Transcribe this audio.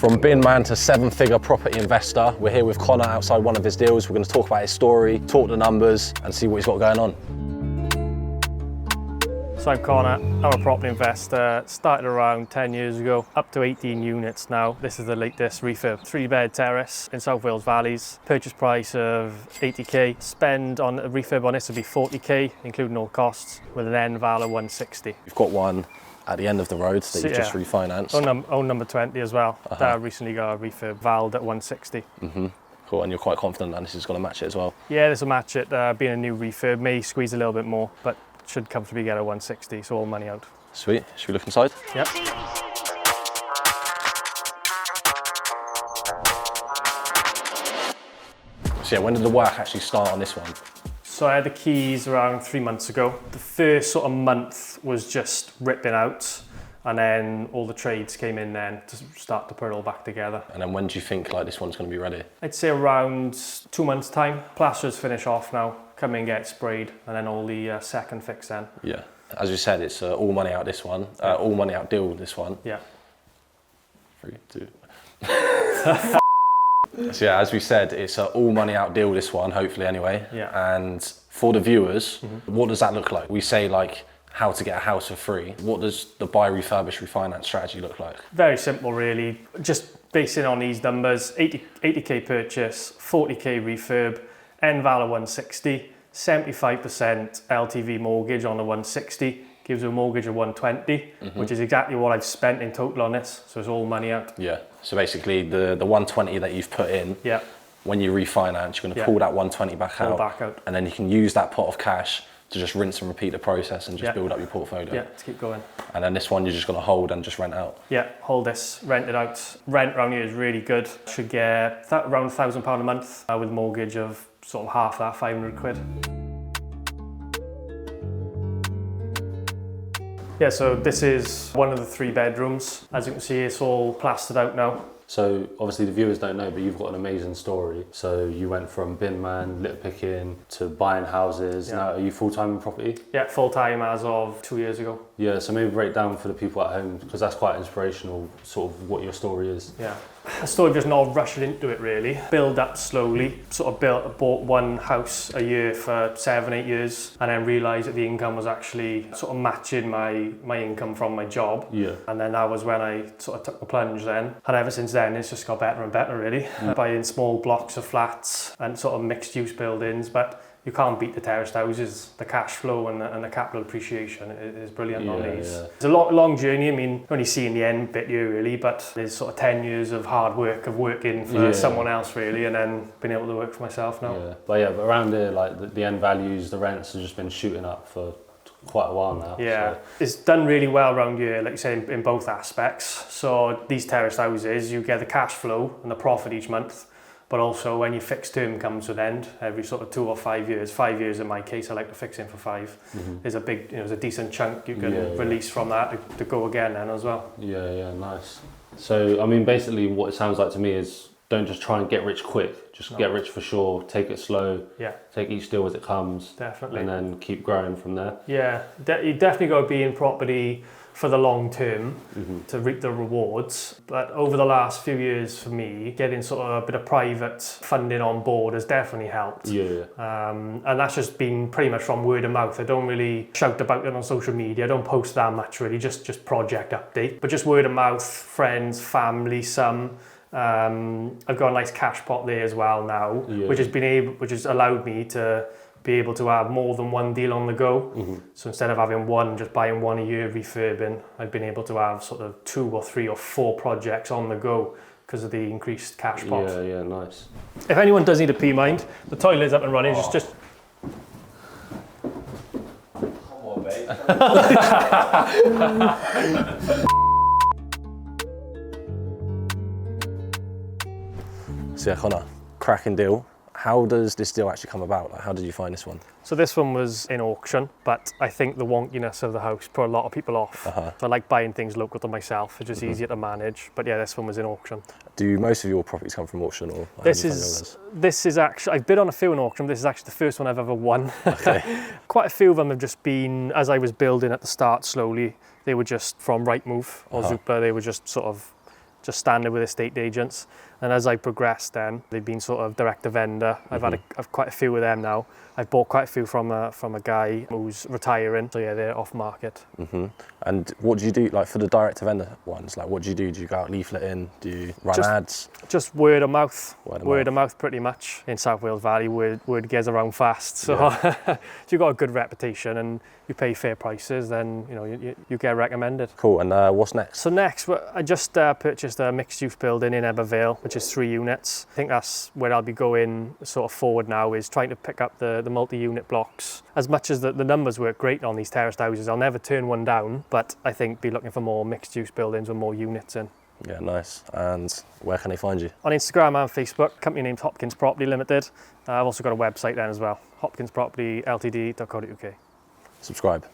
From bin man to seven-figure property investor, we're here with Conor outside one of his deals. We're going to talk about his story, talk the numbers, and see what he's got going on. So I'm Conor, I'm a property investor, started around 10 years ago, up to 18 units now. This is the latest refurb. 3-bed terrace in South Wales Valleys, purchase price of 80k. Spend on a refurb on this would be 40k, including all costs, with an end val of 160. You've got one at the end of the road that you've just refinanced. Own number 20 as well. That recently got a refurb valued at 160. Cool, and you're quite confident that this is going to match it as well? Yeah, this will match it. Being a new refurb, may squeeze a little bit more, but should comfortably get a 160, so all money out. Sweet, should we look inside? Yep. So yeah, when did the work actually start on this one? So I had the keys around 3 months ago. The first sort of month was just ripping out, and then all the trades came in then to start to put it all back together. And then when do you think like this one's going to be ready? I'd say around 2 months' time. Plasters finish off now, come in, get sprayed, and then all the second fix then. Yeah, as you said, it's all money out this one, all money out deal this one. Yeah. 3, 2. So yeah, as we said, it's all money out deal this one, hopefully anyway. Yeah. And for the viewers, what does that look like? We say like how to get a house for free. What does the buy, refurbish, refinance strategy look like? Very simple really, just basing on these numbers, 80k purchase, 40k refurb, end val of 160, 75% LTV mortgage on the 160, gives you a mortgage of 120, which is exactly what I've spent in total on this, so it's all money out. Yeah, so basically the 120 that you've put in, when you refinance, you're going to pull that 120 back out, and then you can use that pot of cash to just rinse and repeat the process and just build up your portfolio. Yeah, to keep going. And then this one you're just going to hold and just rent out. Yeah, hold this, rent it out. Rent around here is really good. Should get around £1,000 a month with a mortgage of sort of half that, 500 quid. Yeah, so this is one of the 3 bedrooms. As you can see, it's all plastered out now. So obviously the viewers don't know, but you've got an amazing story. So you went from bin man, litter picking, to buying houses. Yeah. Now are you full-time in property? Yeah, full-time as of 2 years ago. Yeah, so maybe break down for the people at home, because that's quite inspirational, sort of what your story is. Yeah. I sort of just not rushing into it really. Build up slowly, sort of bought one house a year for 7-8 years, and then realised that the income was actually sort of matching my income from my job. Yeah. And then that was when I sort of took the plunge then. And ever since then it's just got better and better really. Buying small blocks of flats and sort of mixed use buildings, but you can't beat the terraced houses. The cash flow and the capital appreciation is brilliant on these. Yeah. It's a long journey. I mean, only seeing the end bit here really, but there's sort of 10 years of hard work of working for someone else really, and then being able to work for myself now. Yeah, but around here, like the end values, the rents have just been shooting up for quite a while now. Yeah, so it's done really well around here, like you say, in both aspects. So these terraced houses, you get the cash flow and the profit each month, but also when your fixed term comes to an end, every sort of 2 or 5 years, 5 years in my case, I like to fix in for 5. There's a big, there's a decent chunk you can release from that to go again then as well. Yeah, nice. So, I mean, basically what it sounds like to me is don't just try and get rich quick, just get rich for sure, take it slow, take each deal as it comes. Definitely. And then keep growing from there. Yeah, you definitely got to be in property for the long term to reap the rewards. But over the last few years for me, getting sort of a bit of private funding on board has definitely helped. Yeah. And that's just been pretty much from word of mouth. I don't really shout about it on social media. I don't post that much really, just project update. But just word of mouth, friends, family, some. I've got a nice cash pot there as well now, which has allowed me to be able to have more than one deal on the go. So instead of having one, just buying one a year refurbing, I've been able to have sort of 2 or 3 or 4 projects on the go because of the increased cash pot. Yeah, nice. If anyone does need a pee mind, the toilet's up and running. Just Come on, mate. So yeah, Conor, cracking deal. How does this deal actually come about? Like, how did you find this one? So this one was in auction, but I think the wonkiness of the house put a lot of people off. So I like buying things local to myself. It's just easier to manage. But yeah, this one was in auction. Do most of your properties come from auction, or this is actually, I've bid on a few in auction. This is actually the first one I've ever won. Okay. Quite a few of them have just been, as I was building at the start slowly, they were just from Rightmove or Zoopla. They were just sort of just standard with estate agents. And as I progressed then, they've been sort of direct to vendor. I've quite a few with them now. I've bought quite a few from a guy who's retiring. So yeah, they're off market. And what do you do, like for the direct to vendor ones? Like what do? Do you go out leafleting? Do you run ads? Just word of mouth. Word of mouth pretty much. In South Wales Valley, word gets around fast. So if you've got a good reputation and you pay fair prices, then you get recommended. Cool. And what's next? So next, I just purchased a mixed-use building in Ebervale, which is 3 units. I think that's where I'll be going sort of forward now, is trying to pick up the multi-unit blocks. As much as the numbers work great on these terraced houses, I'll never turn one down, but I think be looking for more mixed-use buildings with more units in. Yeah, nice. And where can they find you? On Instagram and Facebook. Company name's Hopkins Property Limited. I've also got a website then as well, hopkinspropertyltd.co.uk. Subscribe.